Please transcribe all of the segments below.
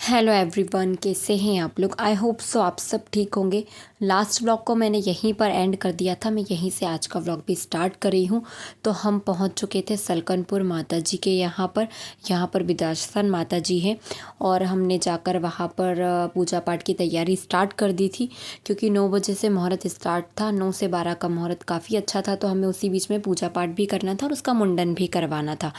Hello everyone, कैसे हैं आप लोग। आई होप सो आप सब ठीक होंगे। लास्ट व्लॉग को मैंने यहीं पर एंड कर दिया था, मैं यहीं से आज का व्लॉग भी स्टार्ट कर रही हूँ। तो हम पहुँच चुके थे सलकनपुर माता जी के यहाँ पर विद्यासन माता जी हैं और हमने जाकर वहाँ पर पूजा पाठ की तैयारी स्टार्ट कर दी थी, क्योंकि 9 बजे से मुहूर्त स्टार्ट था। 9 से 12 का मुहूर्त काफ़ी अच्छा था, तो हमें उसी बीच में पूजा पाठ भी करना था और उसका मुंडन भी करवाना था।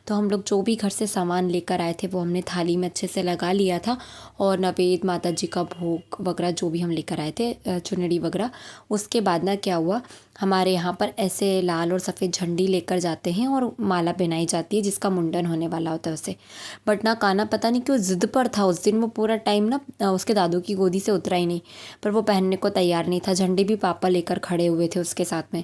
तो हम लोग जो भी घर से सामान लेकर आए थे वो हमने थाली में अच्छे से लगा लिया था और नवेद माता जी का भोग वगैरह जो भी हम लेकर आए थे, चुनरी वगैरह। उसके बाद ना क्या हुआ, हमारे यहाँ पर ऐसे लाल और सफ़ेद झंडी लेकर जाते हैं और माला पहनाई जाती है जिसका मुंडन होने वाला होता है उसे। बट ना काना पता नहीं क्यों ज़िद पर था उस दिन, वो पूरा टाइम ना उसके दादू की गोदी से उतरा ही नहीं, पर वो पहनने को तैयार नहीं था। झंडी भी पापा लेकर खड़े हुए थे उसके साथ में।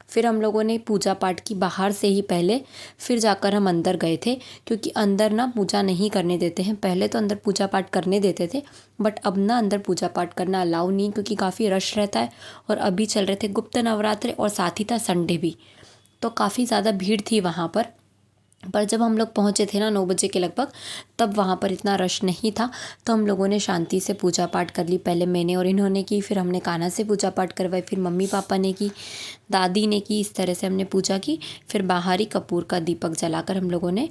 फिर हम लोगों ने पूजा पाठ की बाहर से ही पहले, फिर जाकर हम अंदर गए थे, क्योंकि अंदर ना पूजा नहीं करने देते हैं। पहले तो अंदर पूजा पाठ करने देते थे, बट अब ना अंदर पूजा पाठ करना अलाउ नहीं, क्योंकि काफ़ी रश रहता है। और अभी चल रहे थे गुप्त नवरात्र और साथ ही था संडे भी, तो काफ़ी ज़्यादा भीड़ थी वहाँ पर जब हम लोग पहुँचे थे ना 9 बजे के लगभग, तब वहाँ पर इतना रश नहीं था। तो हम लोगों ने शांति से पूजा पाठ कर ली। पहले मैंने और इन्होंने की, फिर हमने कान्हा से पूजा पाठ करवाई, फिर मम्मी पापा ने की, दादी ने की। इस तरह से हमने पूजा की। फिर बाहर ही कपूर का दीपक जलाकर हम लोगों ने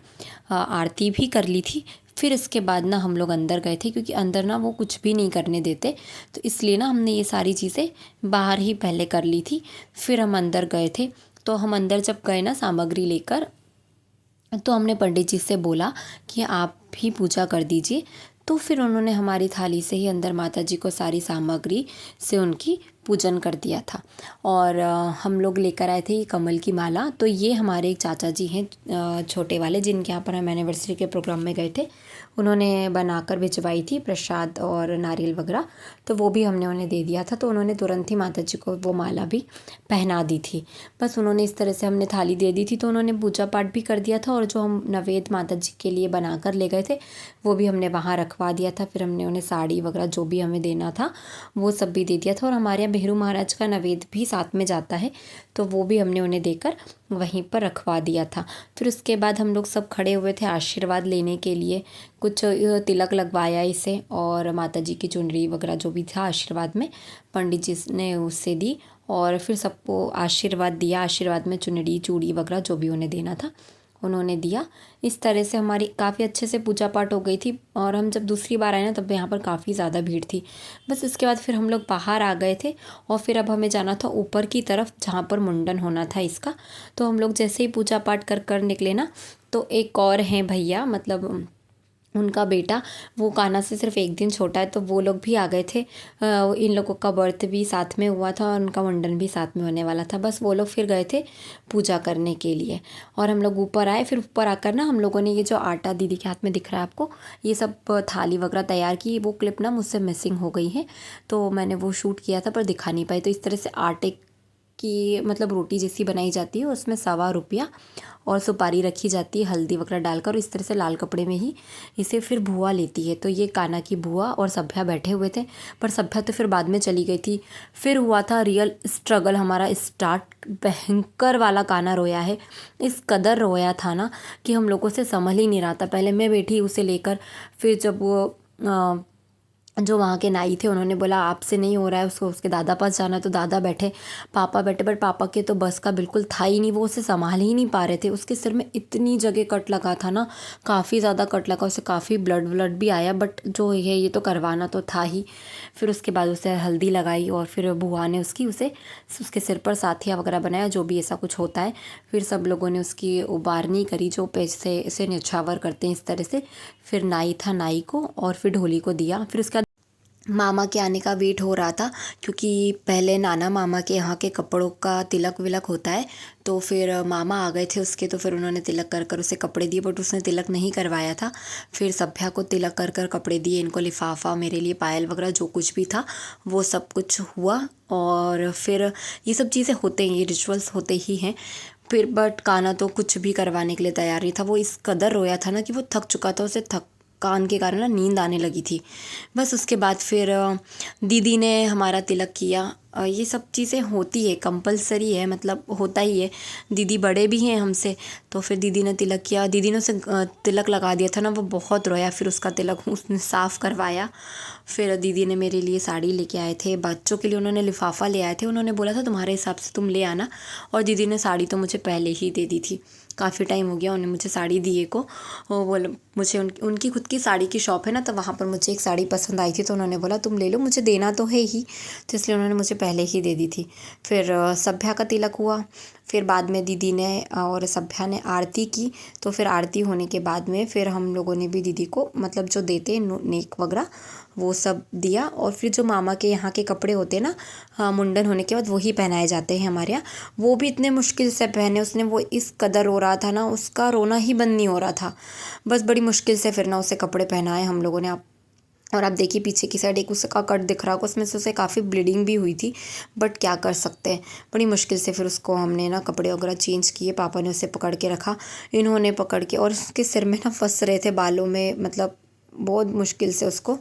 आरती भी कर ली थी। फिर इसके बाद ना हम लोग अंदर गए थे, क्योंकि अंदर ना वो कुछ भी नहीं करने देते, तो इसलिए ना हमने ये सारी चीज़ें बाहर ही पहले कर ली थी। फिर हम अंदर गए थे। तो हम अंदर जब गए ना सामग्री लेकर, तो हमने पंडित जी से बोला कि आप भी पूजा कर दीजिए। तो फिर उन्होंने हमारी थाली से ही अंदर माता जी को सारी सामग्री से उनकी पूजन कर दिया था। और हम लोग लेकर आए थे ये कमल की माला। तो ये हमारे एक चाचा जी हैं, छोटे वाले, जिनके यहाँ पर हम एनिवर्सरी के प्रोग्राम में गए थे। उन्होंने बनाकर भिजवाई थी प्रसाद और नारियल वगैरह, तो वो भी हमने उन्हें दे दिया था। तो उन्होंने तुरंत ही माता जी को वो माला भी पहना दी थी। बस उन्होंने इस तरह से, हमने थाली दे दी थी तो उन्होंने पूजा पाठ भी कर दिया था। और जो हम नवेद माता जी के लिए बना कर ले गए थे वो भी हमने वहाँ रखवा दिया था। फिर हमने उन्हें साड़ी वगैरह जो भी हमें देना था वो सब भी दे दिया था। और हमारे यहाँ बिहरू महाराज का नवेद भी साथ में जाता है, तो वो भी हमने उन्हें देकर वहीं पर रखवा दिया था। फिर उसके बाद हम लोग सब खड़े हुए थे आशीर्वाद लेने के लिए। कुछ तिलक लगवाया इसे, और माता जी की चुनरी वगैरह जो भी था आशीर्वाद में पंडित जी ने उससे दी। और फिर सबको आशीर्वाद दिया। आशीर्वाद में चुनरी चूड़ी वगैरह जो भी उन्हें देना था उन्होंने दिया। इस तरह से हमारी काफ़ी अच्छे से पूजा पाठ हो गई थी। और हम जब दूसरी बार आए ना, तब यहाँ पर काफ़ी ज़्यादा भीड़ थी। बस इसके बाद फिर हम लोग बाहर आ गए थे और फिर अब हमें जाना था ऊपर की तरफ, जहाँ पर मुंडन होना था इसका। तो हम लोग जैसे ही पूजा पाठ कर कर निकले ना, तो एक और हैं भैया, मतलब उनका बेटा, वो कान्हा से सिर्फ 1 दिन छोटा है, तो वो लोग भी आ गए थे। इन लोगों का बर्थ भी साथ में हुआ था और उनका मुंडन भी साथ में होने वाला था। बस वो लोग फिर गए थे पूजा करने के लिए और हम लोग ऊपर आए। फिर ऊपर आकर ना हम लोगों ने ये जो आटा दीदी के हाथ में दिख रहा है आपको, ये सब थाली वगैरह तैयार की। वो क्लिप ना मुझसे मिसिंग हो गई है, तो मैंने वो शूट किया था पर दिखा नहीं पाई। तो इस तरह से आटे की, मतलब रोटी जैसी बनाई जाती है, उसमें ₹1.25 और सुपारी रखी जाती है हल्दी वगैरह डालकर। इस तरह से लाल कपड़े में ही इसे फिर भुआ लेती है। तो ये कान्हा की भुआ और सभ्या बैठे हुए थे, पर सभ्या तो फिर बाद में चली गई थी। फिर हुआ था रियल स्ट्रगल हमारा स्टार्ट। भयंकर वाला कान्हा रोया है, इस कदर रोया था ना कि हम लोगों से संभल ही नहीं रहा था। पहले मैं बैठी उसे लेकर, फिर जब वो जो वहाँ के नाई थे उन्होंने बोला आपसे नहीं हो रहा है, उसको उसके दादा पास जाना, तो दादा बैठे, पापा बैठे, बट पापा के तो बस का बिल्कुल था ही नहीं, वो उसे संभाल ही नहीं पा रहे थे। उसके सिर में इतनी जगह कट लगा था ना, काफ़ी ज़्यादा कट लगा, उसे काफ़ी ब्लड व्लड भी आया, बट जो है ये तो करवाना तो था ही। फिर उसके बाद उसे हल्दी लगाई और फिर बुआ ने उसे उसके सिर पर साथिया वगैरह बनाया, जो भी ऐसा कुछ होता है। फिर सब लोगों ने उसकी उबारनी करी, जो पैसे से न्यौछावर करते हैं इस तरह से। फिर नाई था, नाई को और फिर ढोली को दिया। फिर उसके मामा के आने का वेट हो रहा था, क्योंकि पहले नाना मामा के यहाँ के कपड़ों का तिलक विलक होता है। तो फिर मामा आ गए थे उसके, तो फिर उन्होंने तिलक कर कर उसे कपड़े दिए, बट उसने तिलक नहीं करवाया था। फिर सभ्या को तिलक कर कर कपड़े दिए, इनको लिफाफा, मेरे लिए पायल वगैरह जो कुछ भी था वो सब कुछ हुआ। और फिर ये सब चीज़ें होते हैं, ये रिचुअल्स होते ही हैं। फिर बट कान्हा तो कुछ भी करवाने के लिए तैयार नहीं था। वो इस कदर रोया था ना कि वो थक चुका था, उसे थकान के कारण ना नींद आने लगी थी। बस उसके बाद फिर दीदी ने हमारा तिलक किया। ये सब चीज़ें होती है, कंपलसरी है, मतलब होता ही है। दीदी बड़े भी हैं हमसे, तो फिर दीदी ने तिलक किया। दीदी ने उसे तिलक लगा दिया था ना, वो बहुत रोया। फिर उसका तिलक उसने साफ़ करवाया। फिर दीदी ने मेरे लिए साड़ी लेके आए थे, बच्चों के लिए उन्होंने लिफाफा ले आए थे। उन्होंने बोला था तुम्हारे हिसाब से तुम ले आना, और दीदी ने साड़ी तो मुझे पहले ही दे दी थी। काफ़ी टाइम हो गया उन्हें मुझे साड़ी दिए को। वो बोले मुझे उनकी खुद की साड़ी की शॉप है ना, तो वहाँ पर मुझे एक साड़ी पसंद आई थी, तो उन्होंने बोला तुम ले लो, मुझे देना तो है ही, तो इसलिए उन्होंने मुझे पहले ही दे दी थी। फिर सभ्या का तिलक हुआ। फिर बाद में दीदी ने और सभ्या ने आरती की। तो फिर आरती होने के बाद में फिर हम लोगों ने भी दीदी को मतलब जो देते नेक वगैरह वो सब दिया। और फिर जो मामा के यहाँ के कपड़े होते हैं ना, हाँ, मुंडन होने के बाद वही पहनाए जाते हैं हमारे यहाँ। वो भी इतने मुश्किल से पहने उसने, वो इस कदर रो रहा था ना, उसका रोना ही बंद नहीं हो रहा था। बस बड़ी मुश्किल से फिर ना उसे कपड़े पहनाए हम लोगों ने। आप और आप देखिए पीछे की साइड एक उसका कट दिख रहा होगा, उसमें से उसे काफ़ी ब्लीडिंग भी हुई थी, बट क्या कर सकते हैं। बड़ी मुश्किल से फिर उसको हमने ना कपड़े वगैरह चेंज किए। पापा ने उसे पकड़ के रखा, इन्होंने पकड़ के, और उसके सिर में ना फंस रहे थे बालों में, मतलब बहुत मुश्किल से उसको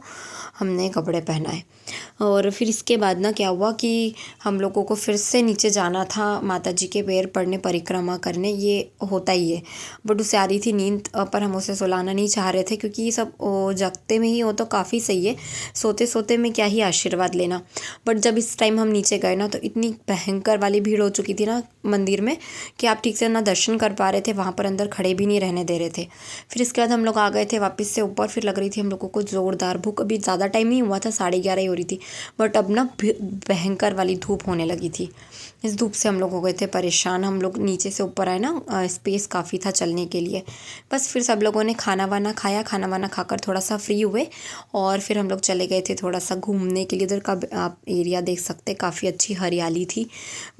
हमने कपड़े पहनाए। और फिर इसके बाद ना क्या हुआ कि हम लोगों को फिर से नीचे जाना था माता जी के पैर पड़ने, परिक्रमा करने, ये होता ही है। बट उसे आ रही थी नींद, पर हम उसे सुलाना नहीं चाह रहे थे, क्योंकि ये सब जगते में ही हो तो काफ़ी सही है, सोते सोते में क्या ही आशीर्वाद लेना। बट जब इस टाइम हम नीचे गए ना, तो इतनी भयंकर वाली भीड़ हो चुकी थी ना मंदिर में कि आप ठीक से ना दर्शन कर पा रहे थे, वहाँ पर अंदर खड़े भी नहीं रहने दे रहे थे। फिर इसके बाद हम लोग आ गए थे वापस से ऊपर। फिर लग रही थी हम लोगों को ज़ोरदार भूख। अभी ज़्यादा टाइम नहीं हुआ था, 11:30 ही हो रही थी, बट अब ना भयंकर वाली धूप होने लगी थी। इस धूप से हम लोग हो गए थे परेशान। हम लोग नीचे से ऊपर आए ना, स्पेस काफ़ी था चलने के लिए। बस फिर सब लोगों ने खाना वाना खाया, खाना वाना खाकर थोड़ा सा फ्री हुए, और फिर हम लोग चले गए थे थोड़ा सा घूमने के लिए। इधर का आप एरिया देख सकते हैं, काफ़ी अच्छी हरियाली थी।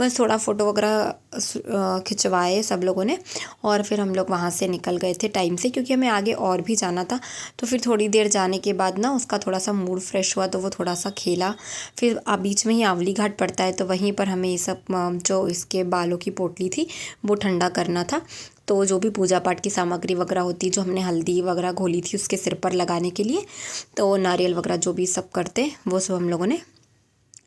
बस थोड़ा फ़ोटो वगैरह खिंचवाए सब लोगों ने, और फिर हम लोग वहाँ से निकल गए थे टाइम से, क्योंकि हमें आगे और भी जाना था। तो फिर थोड़ी देर जाने के बाद ना उसका थोड़ा सा मूड फ्रेश हुआ, तो वो थोड़ा सा खेला। फिर बीच में ही आंवली घाट पड़ता है, तो वहीं पर हमें ये सब जो इसके बालों की पोटली थी वो ठंडा करना था। तो जो भी पूजा पाठ की सामग्री वगैरह होती, जो हमने हल्दी वगैरह घोली थी उसके सिर पर लगाने के लिए, तो नारियल वगैरह जो भी सब करते वो सब हम लोगों ने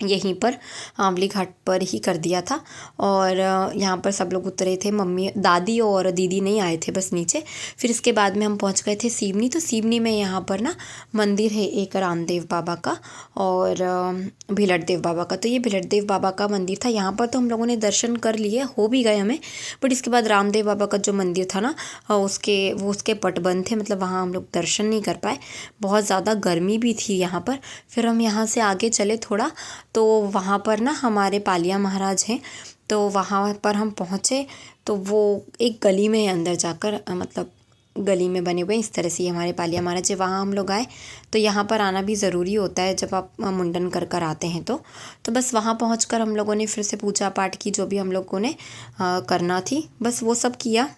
यहीं पर आंवली घाट पर ही कर दिया था। और यहाँ पर सब लोग उतरे थे, मम्मी दादी और दीदी नहीं आए थे, बस नीचे। फिर इसके बाद में हम पहुँच गए थे सीवनी। तो सीवनी में यहाँ पर ना मंदिर है एक रामदेव बाबा का और भिलट देव बाबा का। तो ये भिलट देव बाबा का मंदिर था। यहाँ पर तो हम लोगों ने दर्शन कर लिए, हो भी गए हमें। बट इसके बाद रामदेव बाबा का जो मंदिर था ना, उसके पट बंद थे, मतलब वहाँ हम लोग दर्शन नहीं कर पाए। बहुत ज़्यादा गर्मी भी थी यहाँ पर। फिर हम यहाँ से आगे चले थोड़ा, तो वहाँ पर ना हमारे पालिया महाराज हैं, तो वहाँ पर हम पहुँचे। तो वो एक गली में है, अंदर जाकर मतलब गली में बने हुए इस तरह से हमारे पालिया महाराज है, वहाँ हम लोग आए। तो यहाँ पर आना भी ज़रूरी होता है जब आप मुंडन कर कर आते हैं। तो बस वहाँ पहुँचकर हम लोगों ने फिर से पूजा पाठ की, जो भी हम लोगों ने करना थी, बस वो सब किया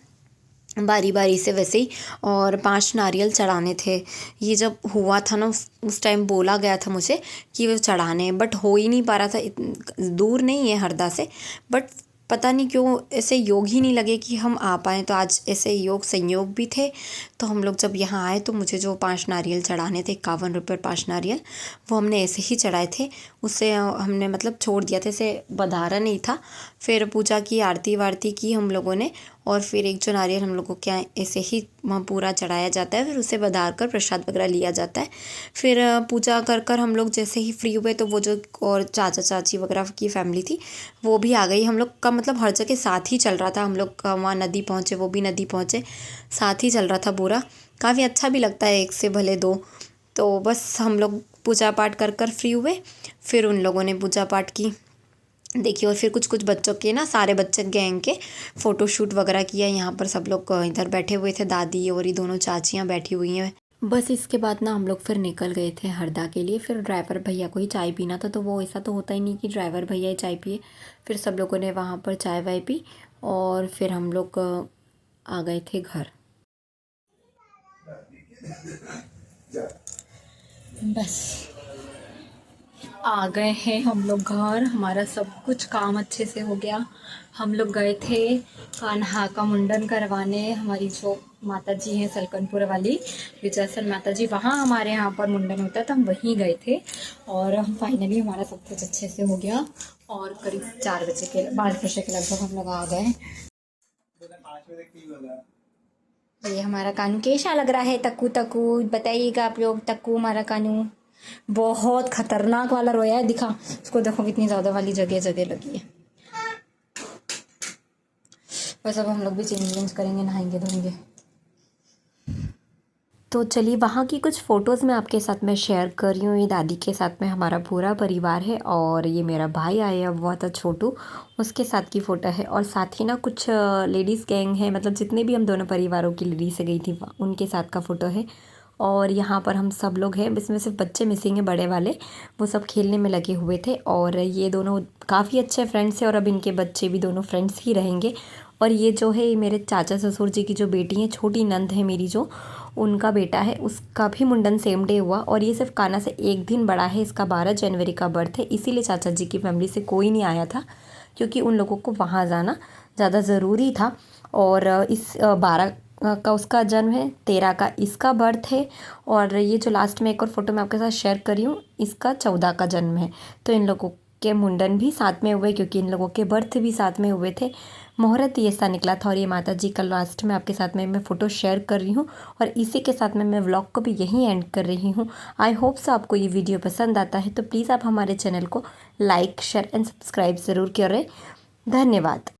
बारी बारी से वैसे ही। और 5 नारियल चढ़ाने थे। ये जब हुआ था ना, उस टाइम बोला गया था मुझे कि वो चढ़ाने हैं, बट हो ही नहीं पा रहा था। दूर नहीं है हरदा से, बट पता नहीं क्यों ऐसे योग ही नहीं लगे कि हम आ पाएँ। तो आज ऐसे योग संयोग भी थे, तो हम लोग जब यहाँ आए तो मुझे जो 5 नारियल चढ़ाने थे, 51 रुपये 5 नारियल, वो हमने ऐसे ही चढ़ाए थे। उससे हमने मतलब छोड़ दिया था, ऐसे बधारा नहीं था। फिर पूजा की, आरती वारती की हम लोगों ने, और फिर एक जो नारियल हम लोगों के यहाँ ऐसे ही वहाँ पूरा चढ़ाया जाता है, फिर उसे बधार कर प्रसाद वगैरह लिया जाता है। फिर पूजा कर कर हम लोग जैसे ही फ्री हुए, तो वो जो और चाचा चाची वगैरह की फैमिली थी वो भी आ गई। हम लोग का मतलब हर जगह साथ ही चल रहा था। हम लोग का वहाँ नदी पहुँचे, वो भी नदी पहुँचे, साथ ही चल रहा था पूरा। काफ़ी अच्छा भी लगता है, एक से भले दो। तो बस हम लोग पूजा पाठ कर कर फ्री हुए, फिर उन लोगों ने पूजा पाठ की देखिए। और फिर कुछ कुछ बच्चों के ना, सारे बच्चे गैंग के फ़ोटो शूट वगैरह किया। यहाँ पर सब लोग इधर बैठे हुए थे, दादी और ये दोनों चाचियाँ बैठी हुई हैं। बस इसके बाद ना हम लोग फिर निकल गए थे हरदा के लिए। फिर ड्राइवर भैया को ही चाय पीना था, तो वो ऐसा तो होता ही नहीं कि ड्राइवर भैया ही चाय पिए। फिर सब लोगों ने वहाँ पर चाय वाय पी, और फिर हम लोग आ गए थे घर। बस आ गए हैं हम लोग घर। हमारा सब कुछ काम अच्छे से हो गया। हम लोग गए थे कान्हा का मुंडन करवाने। हमारी जो माता जी हैं सलकनपुर वाली विजयसल माता जी, वहाँ हमारे यहाँ पर मुंडन होता है, तो हम वहीं गए थे। और हम फाइनली हमारा सब कुछ अच्छे से हो गया। और करीब 5 बजे के लगभग हम लोग आ गए। तो ये हमारा कानू कैसा लग रहा है? तक्कू तक्कू बताइएगा आप लोग। तक्कू हमारा कानू बहुत खतरनाक वाला रोया है। दिखा उसको, देखो कितनी ज़्यादा वाली जगह जगह लगी है। बस अब हम लोग भी चेंज करेंगे, नहाएंगे धोएंगे। तो चलिए वहाँ की कुछ फ़ोटोज़ मैं आपके साथ में शेयर कर रही हूँ। ये दादी के साथ में हमारा पूरा परिवार है और ये मेरा भाई आया हुआ था छोटू, उसके साथ की फ़ोटो है। और साथ ही ना कुछ लेडीज़ गैंग है, मतलब जितने भी हम दोनों परिवारों की लेडीज़ से गई थी उनके साथ का फ़ोटो है। और यहाँ पर हम सब लोग हैं, इसमें सिर्फ बच्चे मिसिंग हैं, बड़े वाले वो सब खेलने में लगे हुए थे। और ये दोनों काफ़ी अच्छे फ्रेंड्स हैं और अब इनके बच्चे भी दोनों फ्रेंड्स ही रहेंगे। और ये जो है मेरे चाचा ससुर जी की जो बेटी है, छोटी नंद है मेरी, जो उनका बेटा है, उसका भी मुंडन सेम डे हुआ। और ये सिर्फ कान्हा से एक दिन बड़ा है। इसका 12 जनवरी का बर्थ है, इसीलिए चाचा जी की फैमिली से कोई नहीं आया था, क्योंकि उन लोगों को वहाँ जाना ज़्यादा ज़रूरी था। और इस 12 का उसका जन्म है, 13 का इसका बर्थ है। और ये जो लास्ट में एक और फ़ोटो मैं आपके साथ शेयर करी हूँ, इसका 14 का जन्म है। तो इन लोगों के मुंडन भी साथ में हुए, क्योंकि इन लोगों के बर्थ भी साथ में हुए थे। मुहूर्त ये ऐसा निकला था। और ये माता जी का लास्ट में आपके साथ में मैं फ़ोटो शेयर कर रही हूँ और इसी के साथ में मैं व्लॉग को भी यहीं एंड कर रही हूँ। आई होप सो आपको ये वीडियो पसंद आता है, तो प्लीज़ आप हमारे चैनल को लाइक शेयर एंड सब्सक्राइब ज़रूर करें। धन्यवाद।